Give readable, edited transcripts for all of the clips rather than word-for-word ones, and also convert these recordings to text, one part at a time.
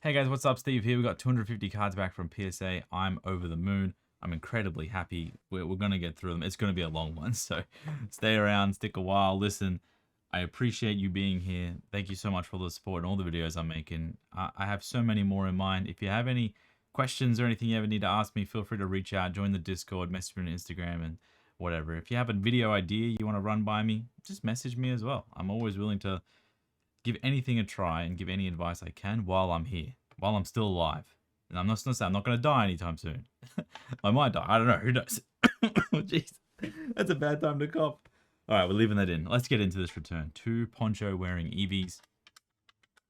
Hey guys, what's up? Steve here. We got 250 cards back from PSA. I'm over the moon. I'm incredibly happy. We're going to get through them. It's going to be a long one, so stay around, stick a while, listen. I appreciate you being here. Thank you so much for all the support and all the videos I'm making. I have so many more in mind. If you have any questions or anything you ever need to ask me, feel free to reach out, join the Discord, message me on Instagram and whatever. If you have a video idea you want to run by me, just message me as well. I'm always willing to give anything a try and give any advice I can while I'm here, while I'm still alive. And I'm not going to say I'm not going to die anytime soon. I might die. I don't know. Who knows? Oh, jeez. That's a bad time to cough. All right, we're leaving that in. Let's get into this return. 2 poncho wearing Eevees.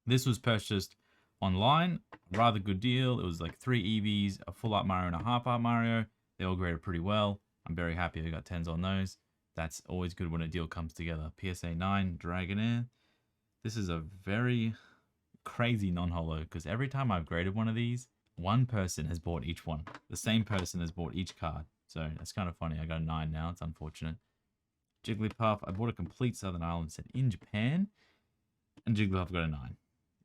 This was purchased online. Rather good deal. It was like 3 Eevees, a full art Mario and a half art Mario. They all graded pretty well. I'm very happy I got 10s on those. That's always good when a deal comes together. PSA 9 Dragonair. This is a very crazy non-holo because every time I've graded one of these, one person has bought each one. The same person has bought each card. So that's kind of funny. I got a 9 now. It's unfortunate. Jigglypuff. I bought a complete Southern Island set in Japan. And Jigglypuff got a 9.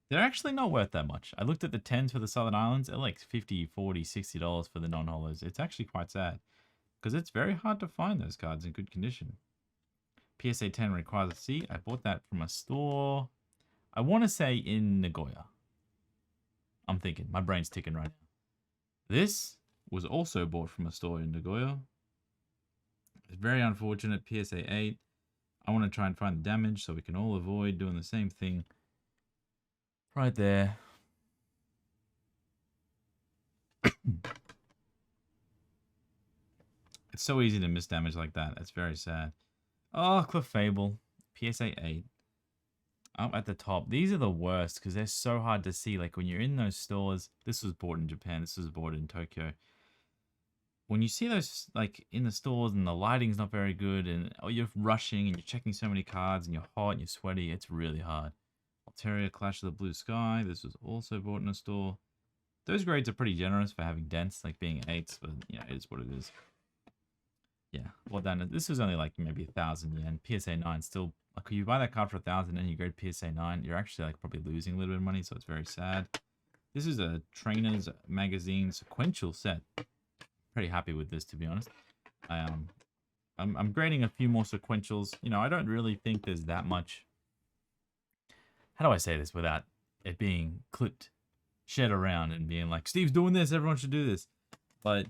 They're actually not worth that much. I looked at the 10s for the Southern Islands. They're like $50, $40, $60 for the non-holos. It's actually quite sad because it's very hard to find those cards in good condition. PSA 10 requires a C. I bought that from a store. I want to say in Nagoya. I'm thinking. My brain's ticking right now. This was also bought from a store in Nagoya. It's very unfortunate. PSA 8. I want to try and find the damage so we can all avoid doing the same thing. Right there. It's so easy to miss damage like that. That's very sad. Oh, Clefable. PSA 8. Up at the top. These are the worst because they're so hard to see. Like when you're in those stores. This was bought in Japan. This was bought in Tokyo. When you see those like in the stores and the lighting's not very good and you're rushing and you're checking so many cards and you're hot and you're sweaty, it's really hard. Altaria Clash of the Blue Sky. This was also bought in a store. Those grades are pretty generous for having dents, like being 8s, but you know, it is what it is. Yeah, well done. This was only like maybe 1,000 yen. PSA 9 still, like you buy that card for 1,000 and you grade PSA 9, you're actually like probably losing a little bit of money, so it's very sad. This is a Trainers Magazine Sequential set. Pretty happy with this, to be honest. I'm grading a few more sequentials. You know, I don't really think there's that much. How do I say this without it being clipped, shed around and being like, Steve's doing this, everyone should do this. But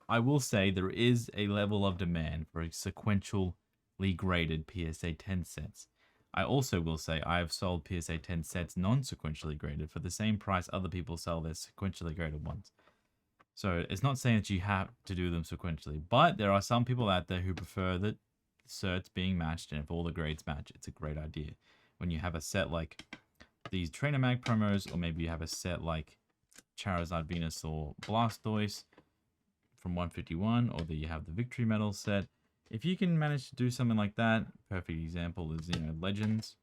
I will say there is a level of demand for sequentially graded PSA 10 sets. I also will say I have sold PSA 10 sets non-sequentially graded for the same price other people sell their sequentially graded ones. So it's not saying that you have to do them sequentially, but there are some people out there who prefer that certs being matched, and if all the grades match, it's a great idea. When you have a set like these Trainer Mag promos, or maybe you have a set like Charizard Venus or Blastoise from 151, or that you have the Victory Medal set. If you can manage to do something like that, perfect example is, you know, Legends.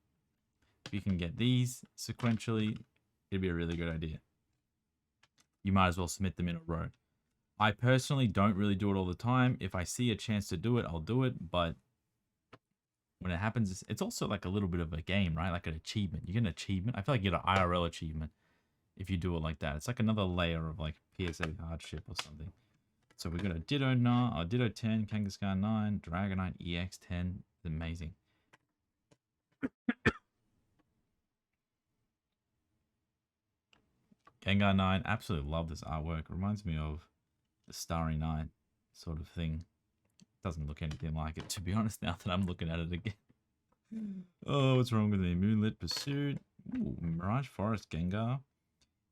If you can get these sequentially, it'd be a really good idea. You might as well submit them in a row. I personally don't really do it all the time. If I see a chance to do it, I'll do it. But when it happens, it's also like a little bit of a game, right? Like an achievement. You get an achievement. I feel like you get an IRL achievement if you do it like that. It's like another layer of like PSA hardship or something. So we got a Ditto 9, Ditto 10, Kangaskhan 9, Dragonite EX 10. It's amazing. Gengar 9, absolutely love this artwork. Reminds me of the Starry Night sort of thing. Doesn't look anything like it, to be honest, now that I'm looking at it again. Oh, what's wrong with me? Moonlit Pursuit. Ooh, Mirage Forest Gengar.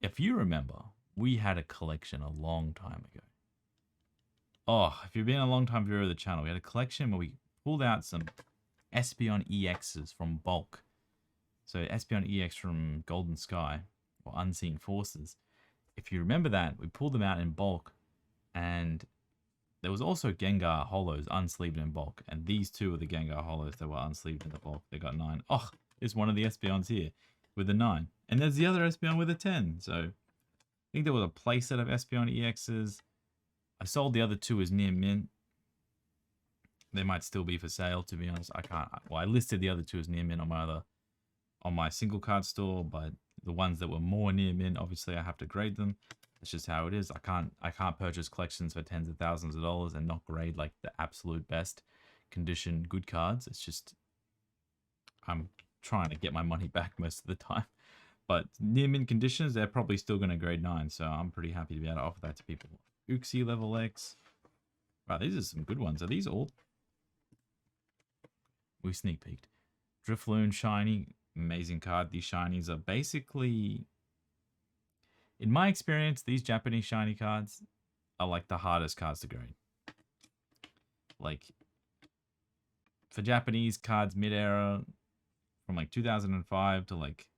If you remember, we had a collection a long time ago. Oh, if you've been a long time viewer of the channel, we had a collection where we pulled out some Espeon EXs from bulk. So Espeon EX from Golden Sky, or Unseen Forces. If you remember that, we pulled them out in bulk, and there was also Gengar holos unsleeved in bulk, and these two are the Gengar holos that were unsleeved in the bulk. They got 9. Oh, there's one of the Espeons here with a 9, and there's the other Espeon with a 10. So I think there was a playset of Espeon EXs. I sold the other 2 as near mint. They might still be for sale, to be honest. I can't. Well, I listed the other 2 as near mint on my single card store, but the ones that were more near mint, obviously I have to grade them. It's just how it is. I can't purchase collections for tens of thousands of dollars and not grade like the absolute best condition good cards. It's just I'm trying to get my money back most of the time. But near mint conditions, they're probably still going to grade 9, so I'm pretty happy to be able to offer that to people. Uxie level X. Wow, these are some good ones. Are these all? We sneak peeked. Drifloon shiny, amazing card. These shinies are basically, in my experience, these Japanese shiny cards are like the hardest cards to grade. Like, for Japanese cards mid-era, from like 2005 to like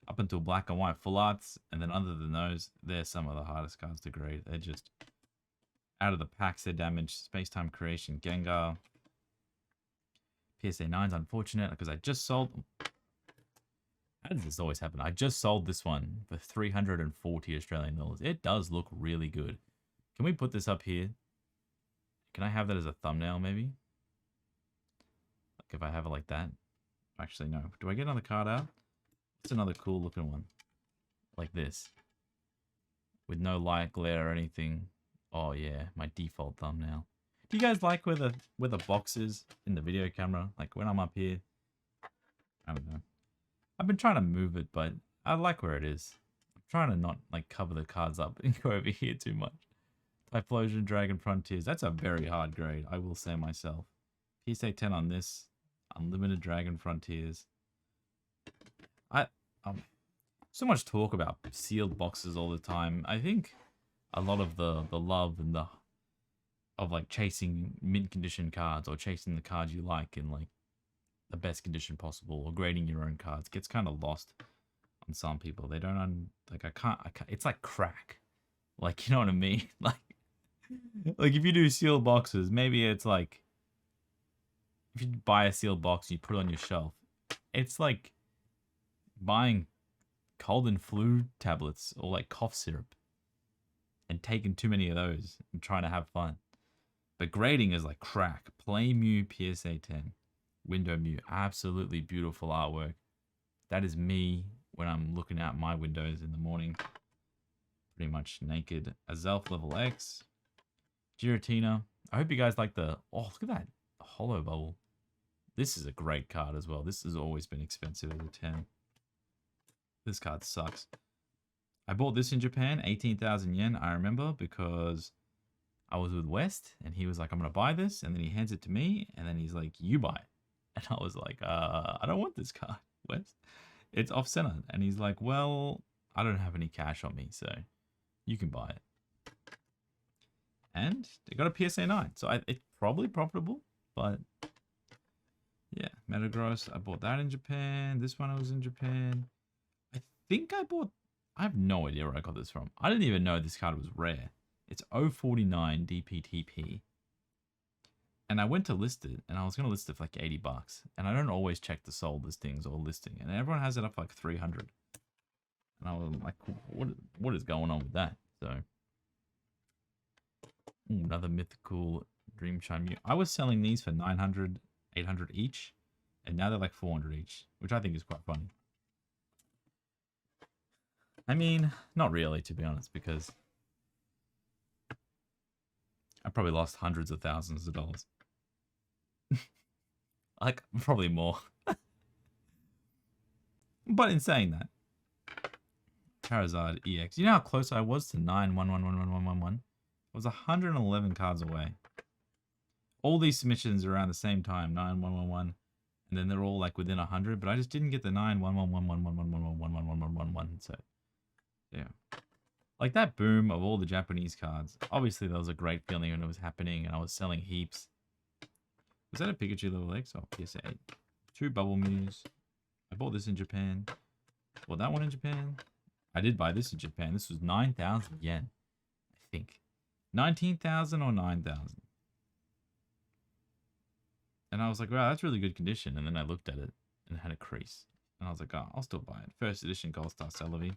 up until black and white full arts, and then other than those, they're some of the hardest cards to grade. They're just out of the packs, they're damaged. Space-time creation, Gengar. PSA 9's unfortunate because I just sold. How does this always happen? I just sold this one for 340 Australian dollars. It does look really good. Can we put this up here? Can I have that as a thumbnail maybe? Like if I have it like that? Actually, no. Do I get another card out? It's another cool looking one. Like this. With no light glare or anything. Oh yeah, my default thumbnail. Do you guys like where the box is in the video camera? Like when I'm up here? I don't know. I've been trying to move it, but I like where it is. I'm trying to not like cover the cards up and go over here too much. Typhlosion, Dragon Frontiers. That's a very hard grade, I will say myself. PSA 10 on this. Unlimited Dragon Frontiers. So much talk about sealed boxes all the time. I think a lot of the love and of like chasing mint condition cards or chasing the cards you like in like the best condition possible or grading your own cards gets kind of lost on some people. They don't I can't it's like crack. Like, you know what I mean? Like if you do sealed boxes, maybe it's like if you buy a sealed box and you put it on your shelf, it's like buying cold and flu tablets or like cough syrup and taking too many of those and trying to have fun. But grading is like crack. Play Mew PSA 10. Window Mew. Absolutely beautiful artwork. That is me when I'm looking out my windows in the morning. Pretty much naked. Azelf level X. Giratina. I hope you guys like the... Oh, look at that holo bubble. This is a great card as well. This has always been expensive as a 10. This card sucks. I bought this in Japan, 18,000 yen, I remember, because I was with West, and he was like, I'm going to buy this, and then he hands it to me, and then he's like, you buy it. And I was like, I don't want this card, West. It's off-center. And he's like, well, I don't have any cash on me, so you can buy it. And they got a PSA 9, so it's probably profitable, but yeah, Metagross, I bought that in Japan. This one I was in Japan. I have no idea where I got this from. I didn't even know this card was rare. It's 049 DPTP. And I went to list it, and I was going to list it for like 80 bucks. And I don't always check the sold listings or listing. And everyone has it up for like 300. And I was like, what is going on with that? So, ooh, another mythical Dream Shine Mew. I was selling these for 900, 800 each. And now they're like 400 each, which I think is quite funny. I mean, not really, to be honest, because I probably lost hundreds of thousands of dollars. Like, probably more. But in saying that, Charizard EX. You know how close I was to 9111111? I was 111 cards away. All these submissions are around the same time, 9111, and then they're all like within 100, but I just didn't get the 9111111111111. So yeah, like that boom of all the Japanese cards. Obviously, that was a great feeling when it was happening, and I was selling heaps. Was that a Pikachu level X? Oh, PSA 8. 2 Bubble Mews. I bought this in Japan. Bought that one in Japan. I did buy this in Japan. This was 9,000 yen, I think. 19,000 or 9,000. And I was like, wow, that's really good condition. And then I looked at it and it had a crease. And I was like, oh, I'll still buy it. First edition Gold Star Celebi.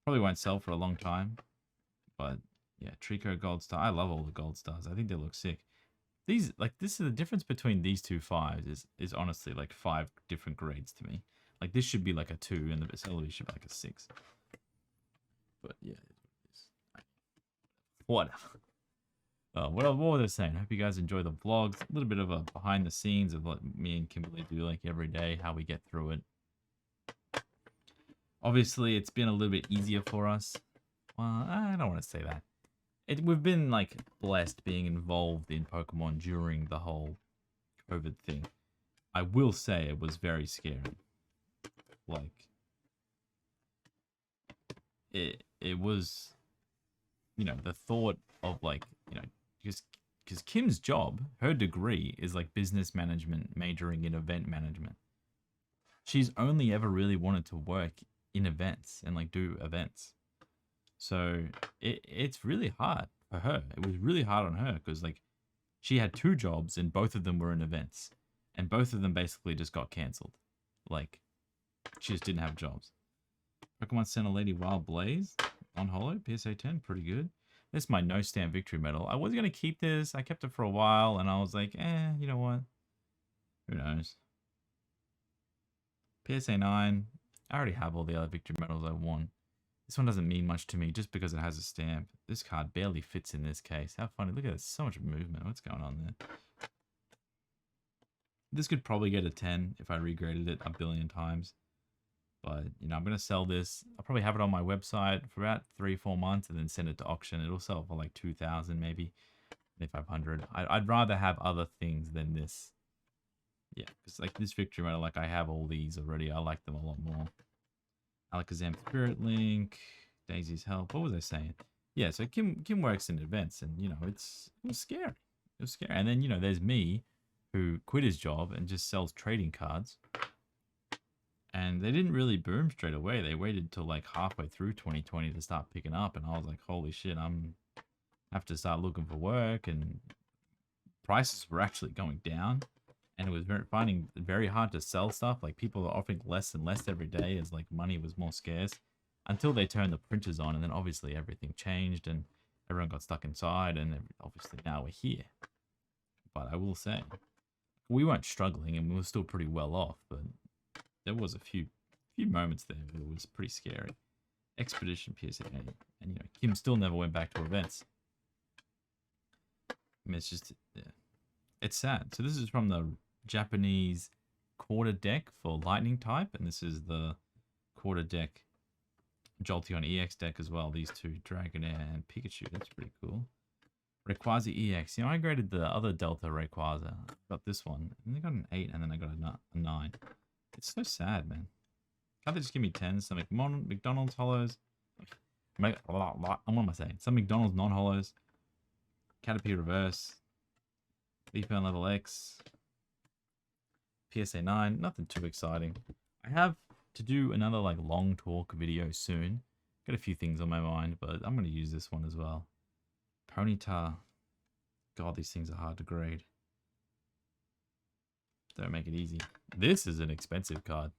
Probably won't sell for a long time. But yeah, Trico Gold Star. I love all the Gold Stars. I think they look sick. These, like, this is the difference between these two fives is honestly like 5 different grades to me. Like, this should be like a 2, and the celery should be like a 6. But yeah, whatever. What was I saying? I hope you guys enjoy the vlogs. A little bit of a behind the scenes of what me and Kimberly do like every day, how we get through it. Obviously, it's been a little bit easier for us. Well, I don't want to say that. We've been like blessed being involved in Pokemon during the whole COVID thing. I will say it was very scary. Like, it was, you know, the thought of like, you know, because Kim's job, her degree is like business management, majoring in event management. She's only ever really wanted to work in events and like do events. So it's really hard for her. It was really hard on her because like she had 2 jobs and both of them were in events, and both of them basically just got cancelled. Like, she just didn't have jobs. Pokemon Center Lady Wild Blaze on Holo, PSA 10, pretty good. This is my no stamp victory medal. I was gonna keep this. I kept it for a while, and I was like, you know what? Who knows? PSA 9. I already have all the other victory medals I won. This one doesn't mean much to me just because it has a stamp. This card barely fits in this case. How funny. Look at this. So much movement. What's going on there? This could probably get a 10 if I regraded it a billion times. But, you know, I'm going to sell this. I'll probably have it on my website for about 3-4 months and then send it to auction. It'll sell for like 2,000 maybe, 2,500. I'd rather have other things than this. Yeah, because like this victory medal, like I have all these already. I like them a lot more. Alakazam Spirit Link, Daisy's Help. What was I saying? Yeah, so Kim works in events, and you know it was scary. It was scary. And then you know there's me, who quit his job and just sells trading cards. And they didn't really boom straight away. They waited till like halfway through 2020 to start picking up, and I was like, holy shit, I have to start looking for work, and prices were actually going down. And it was finding it very hard to sell stuff. Like people are offering less and less every day as like money was more scarce, until they turned the printers on, and then obviously everything changed and everyone got stuck inside, and obviously now we're here. But I will say, we weren't struggling and we were still pretty well off, but there was a few moments there where it was pretty scary. Expedition PSA 8, and you know Kim still never went back to events. I mean, it's just, yeah, it's sad. So this is from the Japanese quarter deck for lightning type, and this is the quarter deck Jolteon EX deck as well. These two, Dragonair and Pikachu. That's pretty cool. Rayquaza EX. You know, I graded the other Delta Rayquaza. I got this one, and they got an 8, and then I got a 9. It's so sad, man. Can't they just give me 10s? Some McDonald's holos. What am I saying? Some McDonald's non-holos. Caterpie Reverse. Leafburn Level X. PSA 9. Nothing too exciting. I have to do another like long talk video soon. Got a few things on my mind, but I'm going to use this one as well. Ponyta. God, these things are hard to grade. Don't make it easy. This is an expensive card.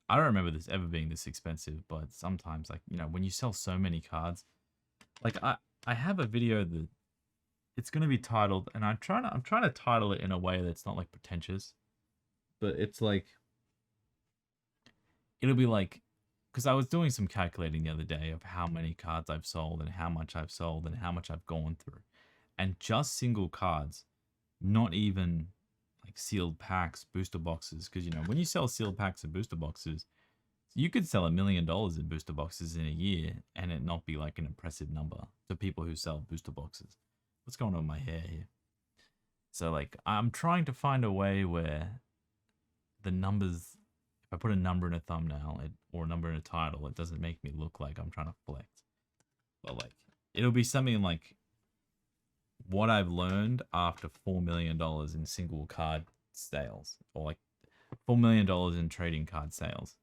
I don't remember this ever being this expensive, but sometimes, like, you know, when you sell so many cards, like I have a video that it's going to be titled, and I'm trying to title it in a way that's not like pretentious, but it's like, it'll be like, because I was doing some calculating the other day of how many cards I've sold and how much I've sold and how much I've gone through, and just single cards, not even like sealed packs, booster boxes, because you know when you sell sealed packs and booster boxes, you could sell $1 million in booster boxes in a year and it not be like an impressive number to people who sell booster boxes. What's going on with my hair here? So like I'm trying to find a way where the numbers, if I put a number in a thumbnail or a number in a title, it doesn't make me look like I'm trying to flex. But like it'll be something like what I've learned after $4 million in single card sales, or like $4 million in trading card sales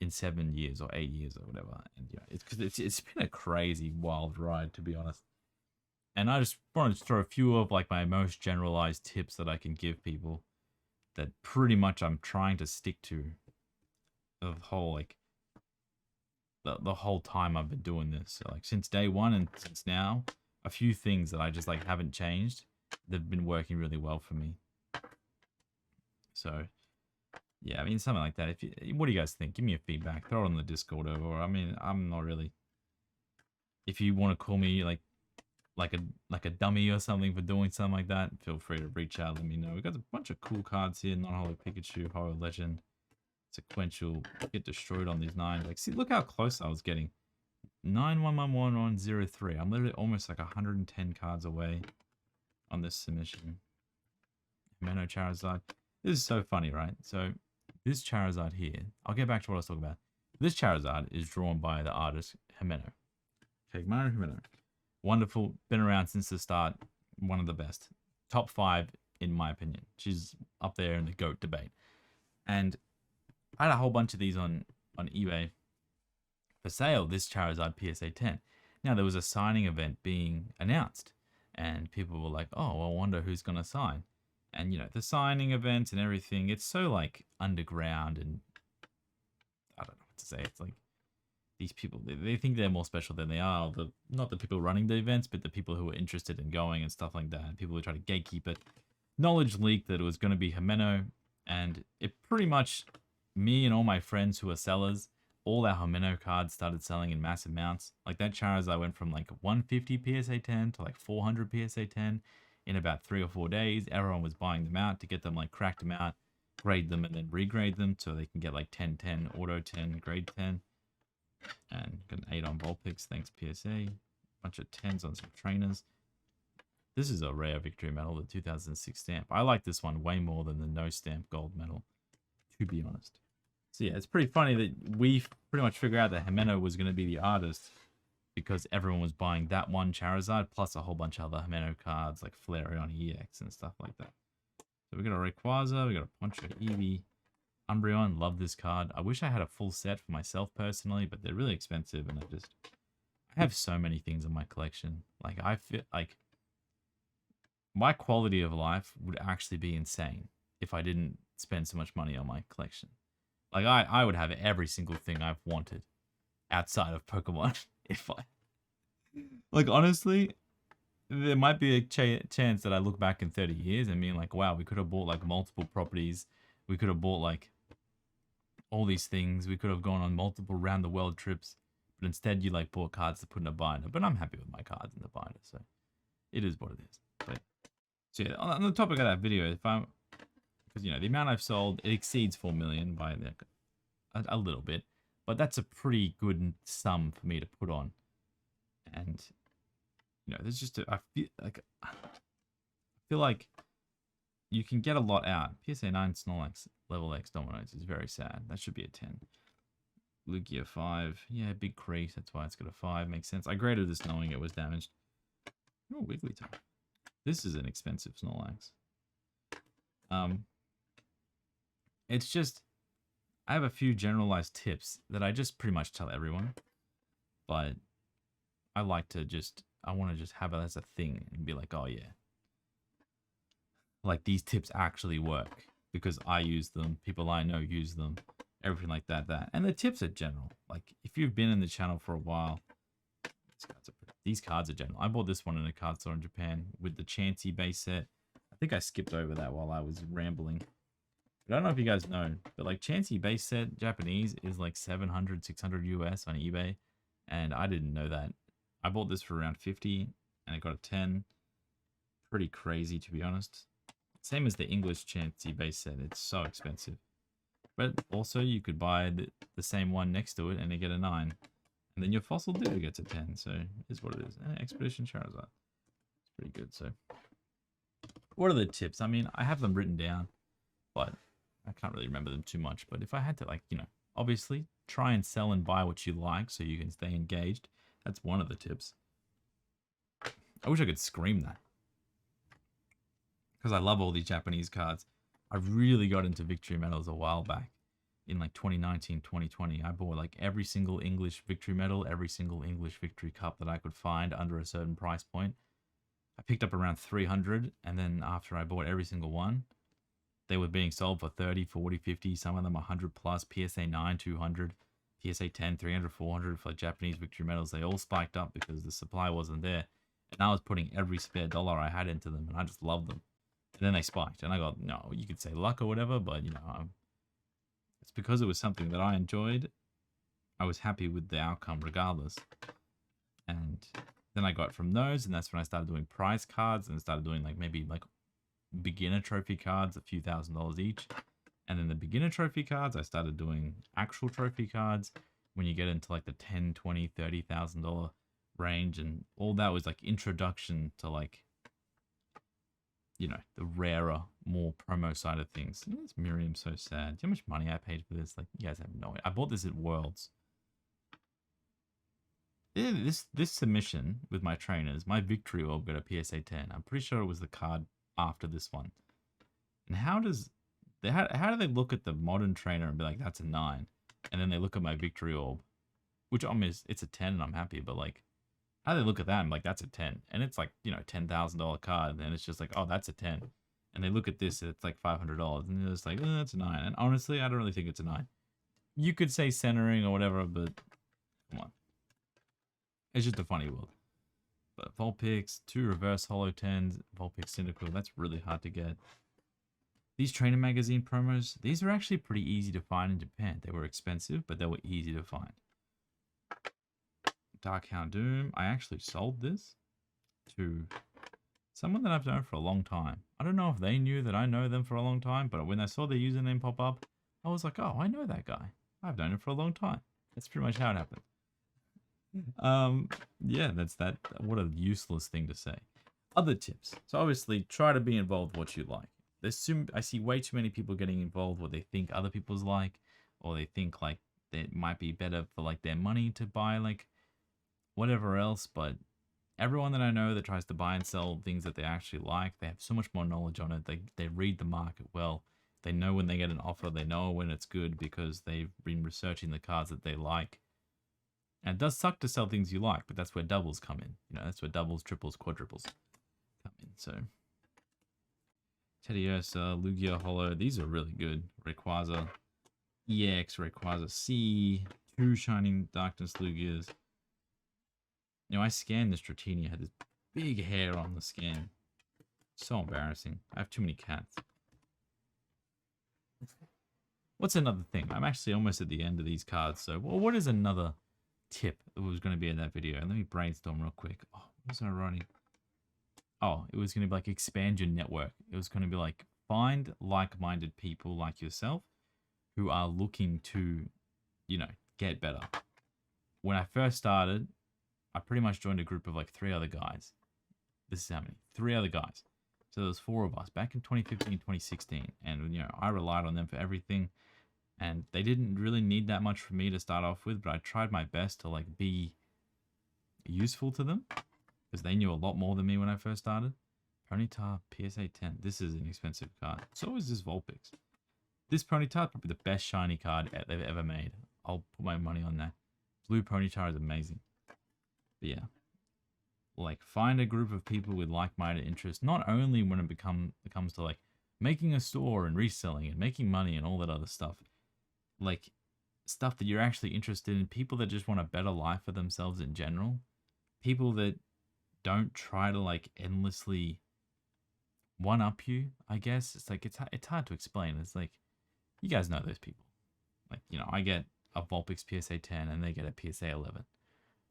in 7 years or 8 years or whatever. And you know, it's been a crazy wild ride, to be honest. And I just wanted to throw a few of like my most generalized tips that I can give people that pretty much I'm trying to stick to the whole like the whole time I've been doing this. So like since day one and since now, a few things that I just like haven't changed. They've been working really well for me. So Yeah, I mean, something like that. If you, what do you guys think? Give me a feedback. Throw it on the Discord over. Or, I mean, I'm not really. If you want to call me like a like a dummy or something for doing something like that, feel free to reach out. Let me know. We got a bunch of cool cards here. Non-holo Pikachu, Horror Legend, Sequential. Get destroyed on these 9. Like, see, look how close I was getting. 9111103. I'm literally almost like 110 cards away on this submission. Meno Charizard. This is so funny, right? So this Charizard here, I'll get back to what I was talking about. This Charizard is drawn by the artist Himeno. Kagemaru Himeno. Wonderful. Been around since the start. One of the best. Top 5 in my opinion. She's up there in the GOAT debate. And I had a whole bunch of these on eBay for sale, this Charizard PSA 10. Now, there was a signing event being announced. And people were like, oh, I wonder who's going to sign. And, you know, the signing events and everything, it's so, like, underground and I don't know what to say. It's like these people, they think they're more special than they are. Not the people running the events, but the people who are interested in going and stuff like that. People who try to gatekeep it. Knowledge leaked that it was going to be Himeno. And it pretty much, me and all my friends who are sellers, all our Himeno cards started selling in massive amounts. Like that Charizard went from like 150 PSA 10 to like 400 PSA 10 in about 3 or 4 days. Everyone was buying them out to get them, like, cracked them out, grade them, and then regrade them so they can get like 10-10, auto 10, grade 10. And got an 8 on Vulpix, thanks PSA. Bunch of 10s on some trainers. This is a rare victory medal, the 2006 stamp. I like this one way more than the no stamp gold medal, to be honest. So yeah, it's pretty funny that we pretty much figured out that Himeno was going to be the artist because everyone was buying that one Charizard plus a whole bunch of other Himeno cards like Flareon EX and stuff like that. So we got a Rayquaza, we got a Poncho Eevee, Umbreon. Love this card. I wish I had a full set for myself personally, but they're really expensive and I have so many things in my collection. Like, I feel like my quality of life would actually be insane if I didn't spend so much money on my collection. Like, I would have every single thing I've wanted outside of Pokemon if I... Like, honestly, there might be a chance that I look back in 30 years and being like, wow, we could have bought, like, multiple properties. We could have bought, like, all these things. We could have gone on multiple round-the-world trips. But instead, you, like, bought cards to put in a binder. But I'm happy with my cards in the binder, so it is what it is. But, so yeah, on the topic of that video, because, you know, the amount I've sold, it exceeds 4 million by a little bit. But that's a pretty good sum for me to put on. And, you know, there's just I feel like you can get a lot out. PSA 9 Snorlax level X Dominoes is very sad. That should be a 10. Lugia 5. Yeah, big crease. That's why it's got a 5. Makes sense. I graded this knowing it was damaged. Oh, Wigglytuff. This is an expensive Snorlax. It's just, I have a few generalized tips that I just pretty much tell everyone. But I like to I want to just have it as a thing and be like, oh yeah, like these tips actually work because I use them, people I know use them, everything like that. And the tips are general. Like, if you've been in the channel for a while, these cards are general. I bought this one in a card store in Japan with the Chansey base set. I think I skipped over that while I was rambling. But I don't know if you guys know, but like Chansey base set Japanese is like 700, 600 US on eBay. And I didn't know that. I bought this for around 50 and it got a 10. Pretty crazy, to be honest. Same as the English Chansey base set. It's so expensive. But also you could buy the same one next to it and you get a 9. And then your Fossil Ditto gets a 10. So it's what it is. And Expedition Charizard. It's pretty good. So what are the tips? I mean, I have them written down, but I can't really remember them too much. But if I had to, like, you know, obviously try and sell and buy what you like so you can stay engaged. That's one of the tips. I wish I could scream that. Because I love all these Japanese cards. I really got into victory medals a while back. In like 2019, 2020. I bought like every single English victory medal, every single English victory cup that I could find under a certain price point. I picked up around 300. And then after I bought every single one, they were being sold for 30, 40, 50. Some of them 100 plus. PSA 9, 200. PSA 10, 300, 400 for Japanese victory medals. They all spiked up because the supply wasn't there. And I was putting every spare dollar I had into them, and I just loved them. And then they spiked, and I got, no, you could say luck or whatever, but, you know, It's because it was something that I enjoyed. I was happy with the outcome regardless. And then I got from those, and that's when I started doing prize cards and started doing like maybe like beginner trophy cards, a few $1,000s each. And then the beginner trophy cards, I started doing actual trophy cards when you get into like the 10, 20, $30,000 range. And all that was like introduction to like, you know, the rarer, more promo side of things. This Miriam's so sad. Do you know how much money I paid for this? Like, you guys have no idea. I bought this at Worlds. Yeah, this submission with my trainers, my victory orb got a PSA 10. I'm pretty sure it was the card after this one. And how do they look at the modern trainer and be like, that's a 9? And then they look at my victory orb, which I mean, it's a 10 and I'm happy, but like, how do they look at that and like, that's a 10? And it's like, you know, $10,000 card, and it's just like, oh, that's a 10. And they look at this and it's like $500, and they're just like, oh, that's a 9. And honestly, I don't really think it's a 9. You could say centering or whatever, but come on. It's just a funny world. But Vulpix, 2 reverse holo 10s, Vulpix Cynical, that's really hard to get. These trainer magazine promos, these were actually pretty easy to find in Japan. They were expensive, but they were easy to find. Darkhound Doom, I actually sold this to someone that I've known for a long time. I don't know if they knew that I know them for a long time, but when I saw their username pop up, I was like, oh, I know that guy. I've known him for a long time. That's pretty much how it happened. Yeah, that's that. What a useless thing to say. Other tips. So obviously, try to be involved with what you like. I see way too many people getting involved what they think other people's like, or they think like it might be better for like their money to buy like whatever else. But everyone that I know that tries to buy and sell things that they actually like, they have so much more knowledge on it. They read the market well. They know when they get an offer. They know when it's good because they've been researching the cards that they like. And it does suck to sell things you like, but that's where doubles come in. You know, that's where doubles, triples, quadruples come in. So, Teddiursa, Lugia Holo, these are really good. Rayquaza, EX, Rayquaza C, 2 Shining Darkness Lugias. You know, I scanned this Dratini, had this big hair on the scan. So embarrassing. I have too many cats. What's another thing? I'm actually almost at the end of these cards. So, well, what is another tip that was going to be in that video? Let me brainstorm real quick. Oh, what was I writing? Oh, it was going to be like expand your network. It was going to be like find like-minded people like yourself who are looking to, you know, get better. When I first started, I pretty much joined a group of like 3 other guys. This is how many? 3 other guys. So there was 4 of us back in 2015, 2016. And, you know, I relied on them for everything. And they didn't really need that much for me to start off with, but I tried my best to like be useful to them because they knew a lot more than me when I first started. Ponyta PSA 10. This is an expensive card. So is this Vulpix. This Ponyta is probably the best shiny card they've ever made. I'll put my money on that. Blue Ponyta is amazing. But yeah, like find a group of people with like-minded interests. Not only when it comes to like making a store and reselling and making money and all that other stuff. Like stuff that you're actually interested in, people that just want a better life for themselves in general, people that don't try to like endlessly one up you. I guess it's like it's hard to explain. It's like you guys know those people. Like, you know, I get a Vulpix PSA 10 and they get a PSA 11,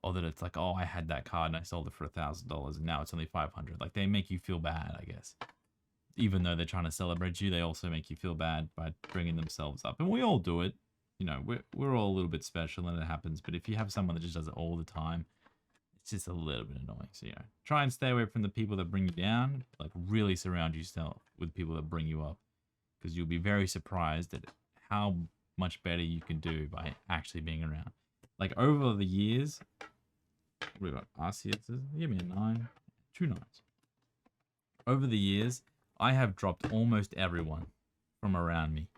or that it's like, oh, I had that card and I sold it for $1,000 and now it's only 500. Like they make you feel bad, I guess. Even though they're trying to celebrate you, they also make you feel bad by bringing themselves up. And we all do it. You know, we're all a little bit special and it happens. But if you have someone that just does it all the time, it's just a little bit annoying. So, you know, try and stay away from the people that bring you down. Like, really surround yourself with people that bring you up. Because you'll be very surprised at how much better you can do by actually being around. Like, over the years, we got Arceus. Give me a 9. 2 9s. Over the years, I have dropped almost everyone from around me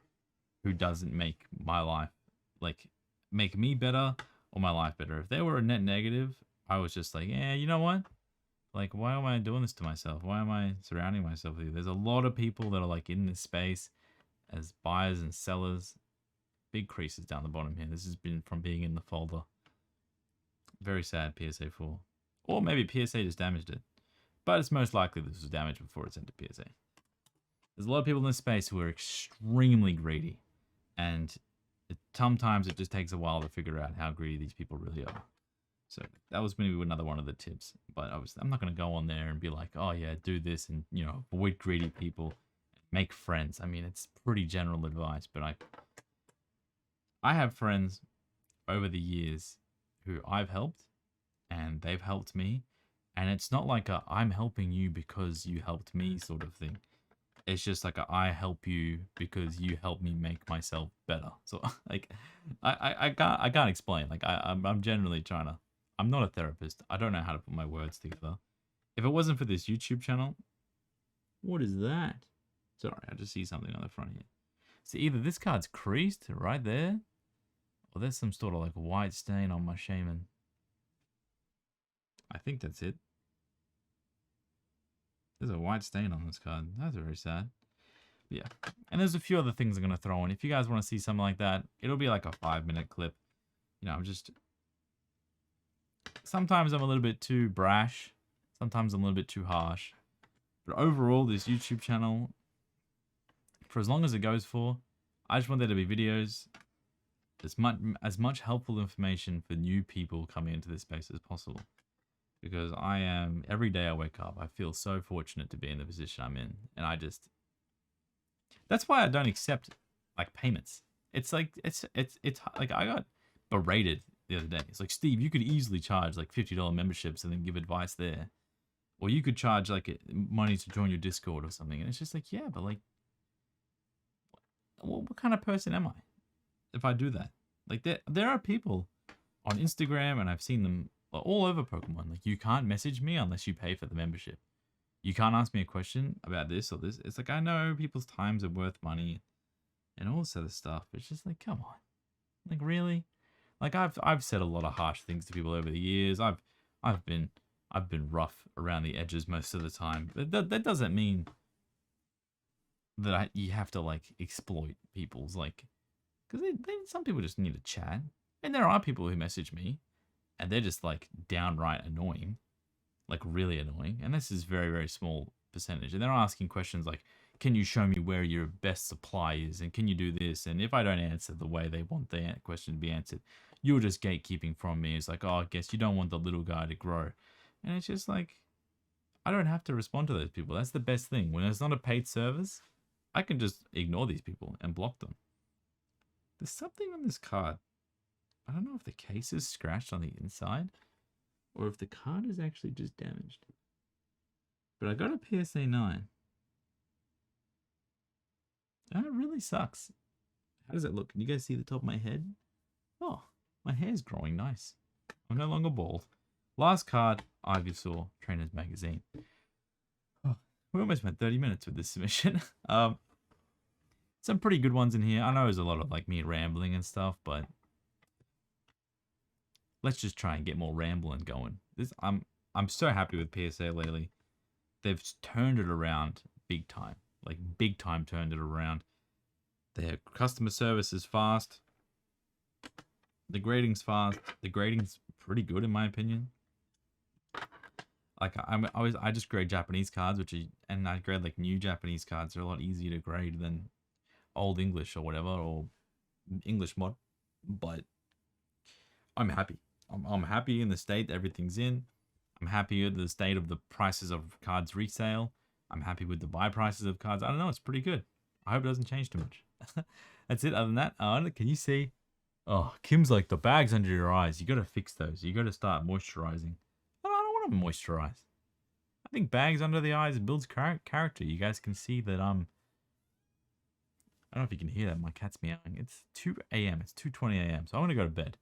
who doesn't make my life, like, make me better or my life better. If they were a net negative, I was just like, yeah, you know what? Like, why am I doing this to myself? Why am I surrounding myself with you? There's a lot of people that are, like, in this space as buyers and sellers. Big creases down the bottom here. This has been from being in the folder. Very sad, PSA 4. Or maybe PSA just damaged it. But it's most likely this was damaged before it sent to PSA. There's a lot of people in this space who are extremely greedy. And Sometimes it just takes a while to figure out how greedy these people really are. So that was maybe another one of the tips. But I'm not going to go on there and be like, oh yeah, do this and, you know, avoid greedy people, make friends. I mean, it's pretty general advice, but I have friends over the years who I've helped and they've helped me. And it's not like a I'm helping you because you helped me sort of thing. It's just like a I help you because you help me make myself better. So like I can't explain. Like I'm generally trying to, I'm not a therapist. I don't know how to put my words together. If it wasn't for this YouTube channel, what is that? Sorry, I just see something on the front here. So either this card's creased right there, or there's some sort of like white stain on my shaman. I think that's it. There's a white stain on this card. That's very sad. But yeah. And there's a few other things I'm going to throw in. If you guys want to see something like that, it'll be like a 5-minute clip. You know, I'm just... Sometimes I'm a little bit too brash. Sometimes I'm a little bit too harsh. But overall, this YouTube channel, for as long as it goes for, I just want there to be videos, as much helpful information for new people coming into this space as possible. Because I am, every day I wake up, I feel so fortunate to be in the position I'm in. And I just, that's why I don't accept like payments. It's like, it's like I got berated the other day. It's like, Steve, you could easily charge like $50 memberships and then give advice there. Or you could charge like money to join your Discord or something. And it's just like, yeah, but like, what kind of person am I if I do that? Like there are people on Instagram, and I've seen them all over Pokemon. Like, you can't message me unless you pay for the membership. You can't ask me a question about this or this. It's like, I know people's times are worth money and all this other stuff. It's just like, come on. Like, really? Like, I've said a lot of harsh things to people over the years. I've been rough around the edges most of the time. But that doesn't mean that you have to like exploit people's like, because some people just need to chat. And there are people who message me and they're just like downright annoying, like really annoying. And this is very, very small percentage. And they're asking questions like, can you show me where your best supply is? And can you do this? And if I don't answer the way they want the question to be answered, you're just gatekeeping from me. It's like, oh, I guess you don't want the little guy to grow. And it's just like, I don't have to respond to those people. That's the best thing. When it's not a paid service, I can just ignore these people and block them. There's something on this card. I don't know if the case is scratched on the inside or if the card is actually just damaged. But I got a PSA 9. That really sucks. How does it look? Can you guys see the top of my head? Oh, my hair's growing nice. I'm no longer bald. Last card, Ivysaur, Trainer's Magazine. Oh, we almost went 30 minutes with this submission. Some pretty good ones in here. I know there's a lot of like me rambling and stuff, but let's just try and get more rambling going. I'm so happy with PSA lately. They've turned it around big time. Like big time turned it around. Their customer service is fast. The grading's fast. The grading's pretty good in my opinion. Like I just grade Japanese cards, and I grade like new Japanese cards. They're a lot easier to grade than old English or whatever, or English mod. But I'm happy. I'm happy in the state that everything's in. I'm happy with the state of the prices of cards resale. I'm happy with the buy prices of cards. I don't know. It's pretty good. I hope it doesn't change too much. That's it. Other than that, can you see? Oh, Kim's like, the bags under your eyes. You got to fix those. You got to start moisturizing. I don't want to moisturize. I think bags under the eyes builds character. You guys can see that I don't know if you can hear that. My cat's meowing. It's 2 a.m. It's 2:20 a.m. So I'm going to go to bed.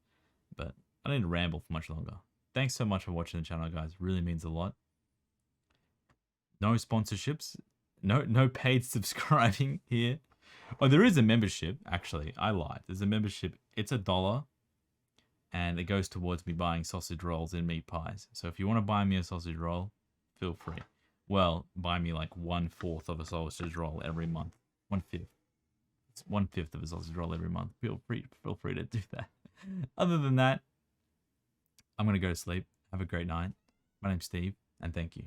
But I don't need to ramble for much longer. Thanks so much for watching the channel, guys. Really means a lot. No sponsorships. No paid subscribing here. Oh, there is a membership. Actually, I lied. There's a membership. It's $1. And it goes towards me buying sausage rolls and meat pies. So if you want to buy me a sausage roll, feel free. Well, buy me like 1/4 of a sausage roll every month. 1/5. It's 1/5 of a sausage roll every month. Feel free to do that. Other than that, I'm going to go to sleep. Have a great night. My name's Steve, and thank you.